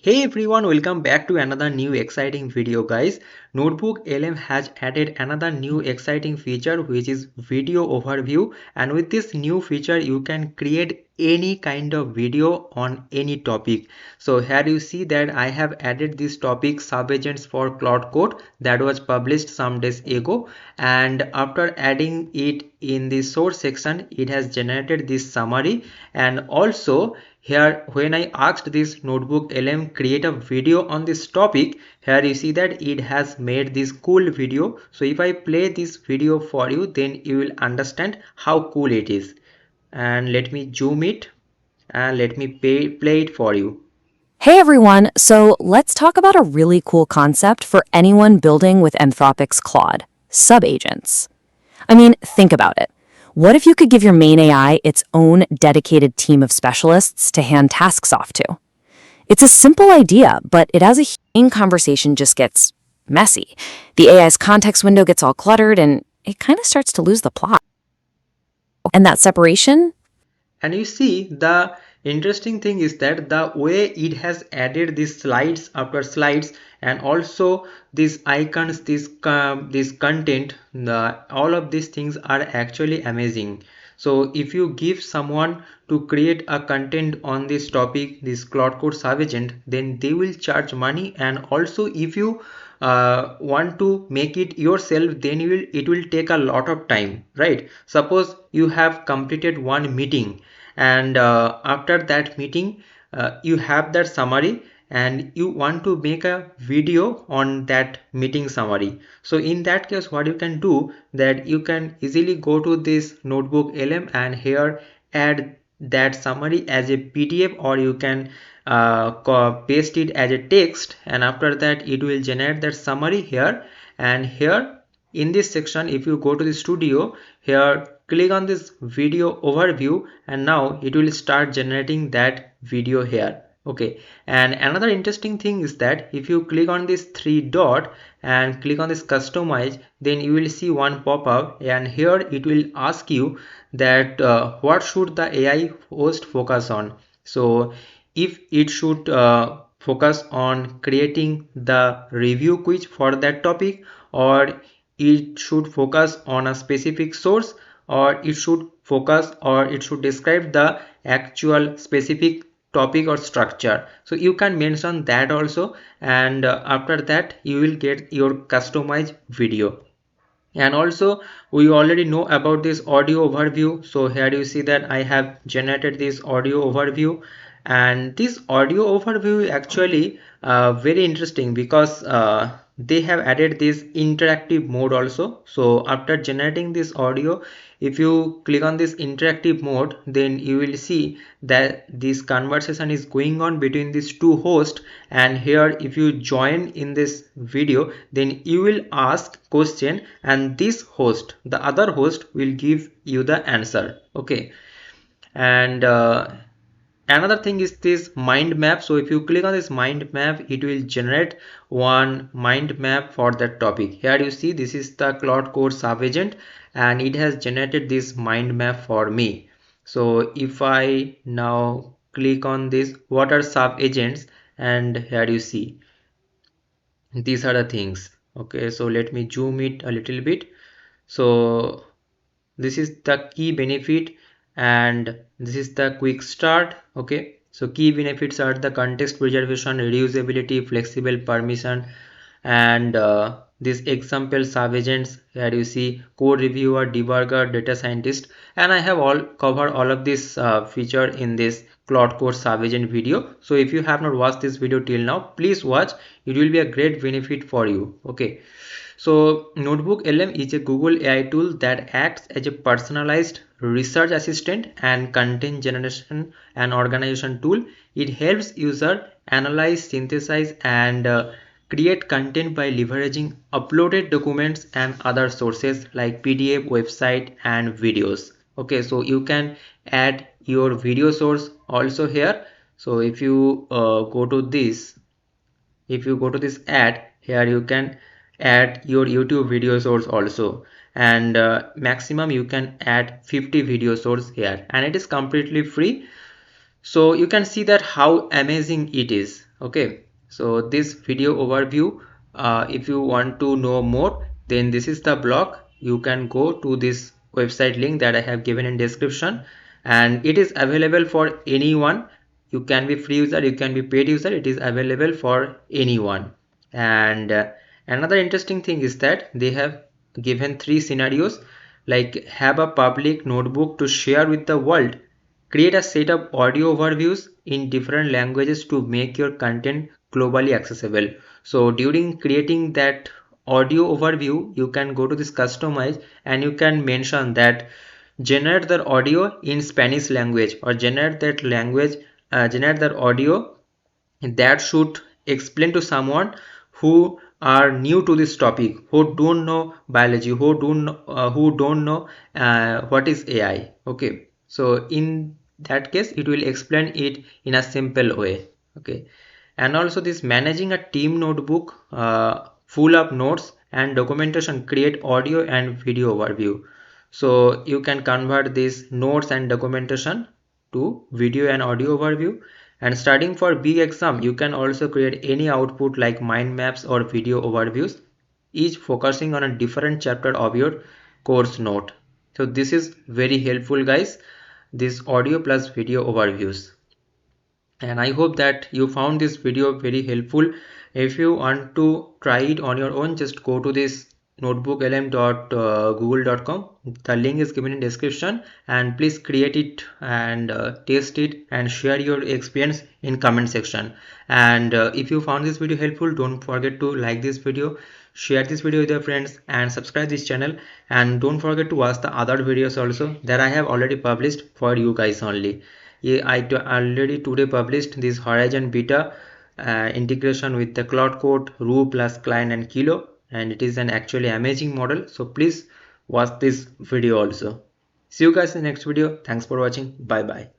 Hey everyone, welcome back to another new exciting video guys. NotebookLM has added another new exciting feature which is video overview, and with this new feature you can create any kind of video on any topic. So here you see that I have added this topic sub-agents for Cloud Code that was published some days ago, and after adding it in the source section it has generated this summary. And also here when I asked this NotebookLM create a video on this topic, here you see that it has made this cool video. So if I play this video for you, then you will understand how cool it is. And let me zoom it and let me play it for you. Hey everyone, so let's talk about a really cool concept for anyone building with Anthropic's Claude, sub-agents. I mean, think about it. What if you could give your main AI its own dedicated team of specialists to hand tasks off to? It's a simple idea, but it has a huge conversation just gets messy. The AI's context window gets all cluttered and it kind of starts to lose the plot. And that separation, And you see, the interesting thing is that the way it has added these slides after slides, and also these icons, this content, all of these things are actually amazing. So if you give someone to create a content on this topic, this Cloud Code Agent, then they will charge money. And also if you want to make it yourself, then it will take a lot of time, right? Suppose you have completed one meeting, and after that meeting you have that summary and you want to make a video on that meeting summary. So in that case what you can do, that you can easily go to this NotebookLM and here add that summary as a PDF, or you can paste it as a text, and after that it will generate that summary here. And here in this section, if you go to the studio, here click on this video overview, and now it will start generating that video here. Okay, and another interesting thing is that if you click on this three dot and click on this customize, then you will see one pop-up, and here it will ask you that what should the AI host focus on. So if it should focus on creating the review quiz for that topic, or it should focus on a specific source, or it should focus, or it should describe the actual specific topic or structure. So you can mention that also, and after that you will get your customized video. And also we already know about this audio overview. So here you see that I have generated this audio overview, and this audio overview actually very interesting because they have added this interactive mode also. So after generating this audio, if you click on this interactive mode, then you will see that this conversation is going on between these two hosts. And here if you join in this video, then you will ask question and this host, the other host, will give you the answer. Okay, and another thing is this mind map. So if you click on this mind map, it will generate one mind map for that topic. Here you see this is the Cloud Code Agent, and it has generated this mind map for me. So if I now click on this what are sub agents, and here you see these are the things. Okay, so let me zoom it a little bit. So this is the key benefit, and this is the quick start. Okay, so key benefits are the context preservation, reusability, flexible permission, and this example sub-agents. Here you see code reviewer, debugger, data scientist, and I have all covered all of this feature in this Cloud Code sub-agent video. So if you have not watched this video till now, please watch. It will be a great benefit for you. Okay, so NotebookLM is a Google AI tool that acts as a personalized research assistant and content generation and organization tool. It helps user analyze, synthesize, and create content by leveraging uploaded documents and other sources like PDF, website, and videos. Okay, so you can add your video source also here. So if you go to this, if you go to this ad, here you can add your YouTube video source also, and maximum you can add 50 video source here, and it is completely free. So you can see that how amazing it is. Okay, so this video overview, if you want to know more, then this is the blog. You can go to this website link that I have given in description, and it is available for anyone. You can be free user, you can be paid user. It is available for anyone. And another interesting thing is that they have given three scenarios, like have a public notebook to share with the world, create a set of audio overviews in different languages to make your content globally accessible. So during creating that audio overview, you can go to this customize and you can mention that generate the audio in Spanish language, or generate that language, generate that audio that should explain to someone who are new to this topic, who don't know biology, who don't know what is AI. Okay, so in that case it will explain it in a simple way. Okay, and also this managing a team notebook full of notes and documentation, create audio and video overview. So you can convert these notes and documentation to video and audio overview. And studying for big exam, you can also create any output like mind maps or video overviews, each focusing on a different chapter of your course note. So this is very helpful guys, this audio plus video overviews. And I hope that you found this video very helpful. If you want to try it on your own, just go to this notebooklm.google.com. The link is given in description, and please create it and test it and share your experience in comment section. And if you found this video helpful, don't forget to like this video, share this video with your friends, and subscribe this channel. And don't forget to watch the other videos also that I have already published for you guys only. Yeah, already today published this Horizon Beta integration with the Cloud Code, Roo plus Client and Kilo, and it is an actually amazing model. So please watch this video also. See you guys in the next video. Thanks for watching. Bye bye.